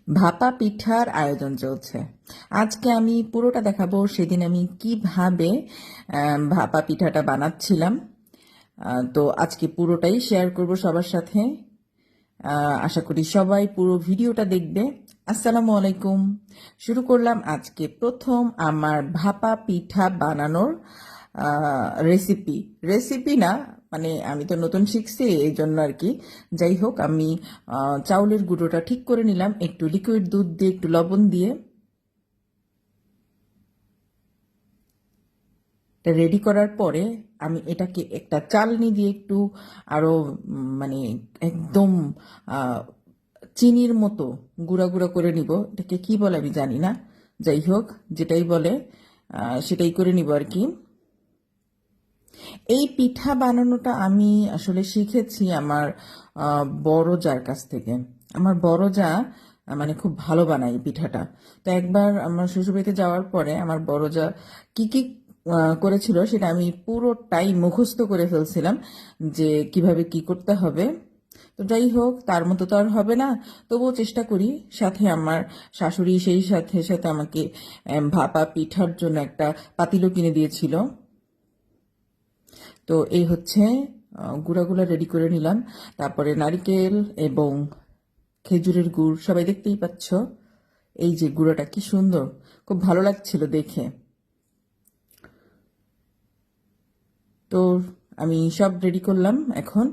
ভাপা পিঠার আয়োজন চলছে। আজকে আমি পুরোটা দেখাবো সেদিন আমি কিভাবে ভাপা পিঠাটা বানাচ্ছিলাম। তো আজকে পুরোটাই শেয়ার করব সবার সাথে। আশা করি সবাই পুরো ভিডিওটা দেখবে। আসসালামু আলাইকুম। শুরু করলাম আজকে প্রথম আমার ভাপা পিঠা বানানোর রেসিপি। রেসিপি না, মানে আমি তো নতুন শিখছি এই জন্য আর কি। যাই হোক, আমি চাউলের গুঁড়োটা ঠিক করে নিলাম একটু লিকুইড দুধ দিয়ে, একটু লবণ দিয়ে। রেডি করার পরে আমি এটাকে একটা চালনি দিয়ে একটু আরো মানে একদম আহ, চিনির মতো গুঁড়া গুঁড়া করে নিব। এটাকে কি বলে আমি জানি না, যাই হোক যেটাই বলে সেটাই করে নিব আর কি। এই পিঠা বানানোটা আমি আসলে শিখেছি আমার বড় জার কাছ থেকে। আমার বড় যা মানে খুব ভালো বানায় এই পিঠাটা। তো একবার আমার শ্বশুরবাড়িতে যাওয়ার পরে আমার বড় যা কি কি করেছিল সেটা আমি পুরোটাই মুখস্থ করে ফেলছিলাম যে কিভাবে কি করতে হবে। তো যাই হোক, তার মতো তো আর হবে না, তবুও চেষ্টা করি। সাথে আমার শাশুড়ি সেই সাথে সাথে আমাকে ভাপা পিঠার জন্য একটা পাতিলও কিনে দিয়েছিল। তো এই হচ্ছে গুঁড়াগুলা রেডি করে নিলাম। তারপরে নারকেল এবং খেজুরের গুড়, সবাই দেখতেই পাচ্ছ। এই যে গুঁড়াটা কি সুন্দর, খুব ভালো লাগছিল দেখে। তো আমি সব রেডি করলাম। এখন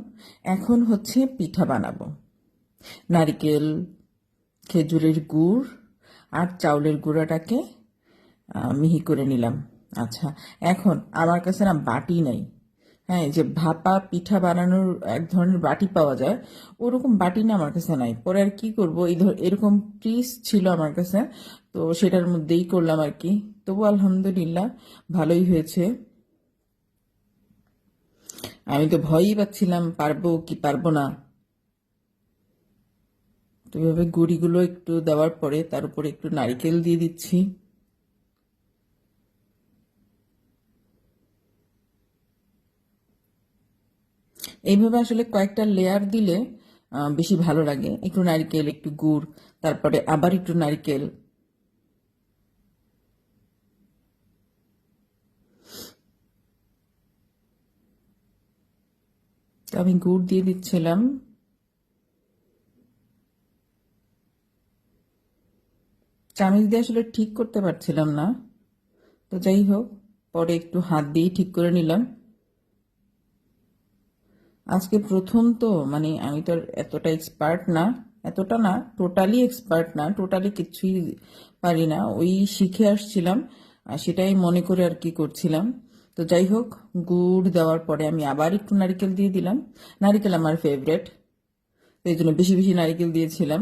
এখন হচ্ছে পিঠা বানাবো। নারকেল, খেজুরের গুড় আর চাউলের গুঁড়াটাকে মিহি করে নিলাম। আচ্ছা, এখন আমার কাছে না বাটি নাই। হ্যাঁ, এই যে ভাপা পিঠা বানানোর এক ধরনের বাটি পাওয়া যায়, ওরকম বাটি না আমার কাছে নাই। পরে আর কি করবো, এরকম পিস ছিল আমার কাছে, তো সেটার মধ্যেই করলাম আর কি। তবু আলহামদুলিল্লাহ ভালোই হয়েছে। আমি তো ভয়ই পাচ্ছিলাম পারবো কি পারবো না। তো এভাবে গুঁড়িগুলো একটু দেওয়ার পরে তার উপরে একটু নারকেল দিয়ে দিচ্ছি। এইভাবে আসলে কয়েকটা লেয়ার দিলে বেশি ভালো লাগে। একটু নারকেল, একটু গুড়, তারপরে আবার একটু নারকেল। তো আমি গুড় দিয়ে দিচ্ছিলাম। চামিচ দিয়ে আসলে ঠিক করতে পারছিলাম না, তো যাই হোক পরে একটু হাত দিয়েই ঠিক করে নিলাম। আজকে প্রথম তো, মানে আমি তো আর এতটা এক্সপার্ট না, এতটা না, টোটালি এক্সপার্ট না, টোটালি কিছুই পারি না, ওই শিখে আসছিলাম আর সেটাই মনে করে আর কি করছিলাম। তো যাই হোক, গুড় দেওয়ার পরে আমি আবার একটু নারকেল দিয়ে দিলাম। নারকেল আমার ফেভারেট, তো এই জন্য বেশি বেশি নারকেল দিয়েছিলাম।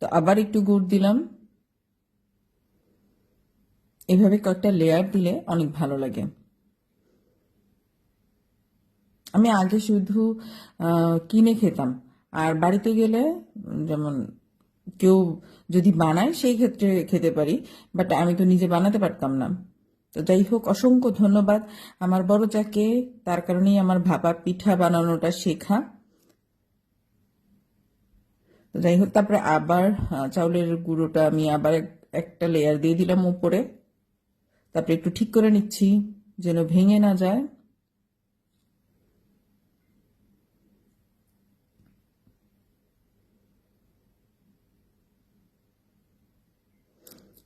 তো আবার একটু গুড় দিলাম। এভাবে কয়েকটা লেয়ার দিলে অনেক ভালো লাগে। আমি আগে শুধু কিনে খেতাম, আর বাড়িতে গেলে যেমন কেউ যদি বানায় সেই ক্ষেত্রে খেতে পারি, বাট আমি তো নিজে বানাতে পারতাম না। তো যাই হোক, অসংখ্য ধন্যবাদ আমার বড় চাকে, তার কারণেই আমার ভাপা পিঠা বানানোটা শেখা। তো যাই হোক, তারপরে আবার চাউলের গুঁড়োটা আমি আবার একটা লেয়ার দিয়ে দিলাম উপরে। তারপরে একটু ঠিক করে নিচ্ছি যেন ভেঙে না যায়।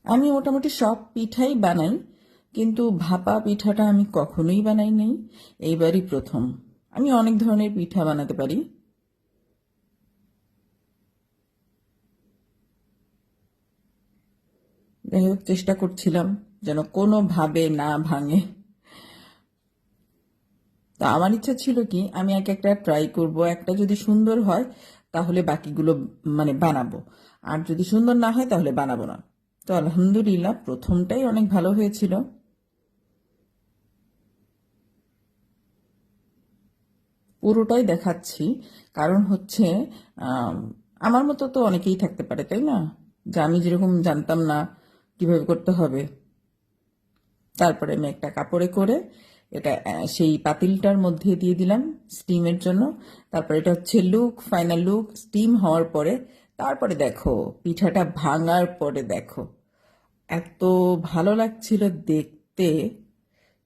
আমি মোটামুটি সব পিঠাই বানাই, কিন্তু ভাপা পিঠাটা আমি কখনোই বানাই নাই, এইবারই প্রথম। আমি অনেক ধরনের পিঠা বানাতে পারি। যাই হোক, চেষ্টা করছিলাম যেন কোনোভাবে না ভাঙে। তা আমার ইচ্ছা ছিল কি, আমি এক একটা ট্রাই করব, একটা যদি সুন্দর হয় তাহলে বাকিগুলো মানে বানাবো, আর যদি সুন্দর না হয় তাহলে বানাবো না। তো আলহামদুলিল্লাহ প্রথমটাই অনেক ভালো হয়েছিল। পুরোটাই দেখাচ্ছি, কারণ হচ্ছে আম, আমার মতো তো অনেকেই থাকতে পারে, তাই না, যে আমি যেরকম জানতাম না কিভাবে করতে হবে। তারপরে আমি একটা কাপড়ে করে এটা সেই পাতিলটার মধ্যে দিয়ে দিলাম স্টিমের জন্য। তারপরে এটা হচ্ছে লুক, ফাইনাল লুক। স্টিম হওয়ার পরে তারপরে দেখো পিঠাটা ভাঙার পরে দেখো এত ভালো লাগছিল দেখতে,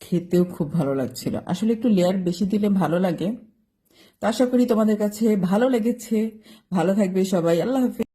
খেতেও খুব ভালো লাগছিল। আসলে একটু লেয়ার বেশি দিলে ভালো লাগে। তো আশা করি তোমাদের কাছে ভালো লেগেছে। ভালো থাকবে সবাই, আল্লাহ হাফেজ।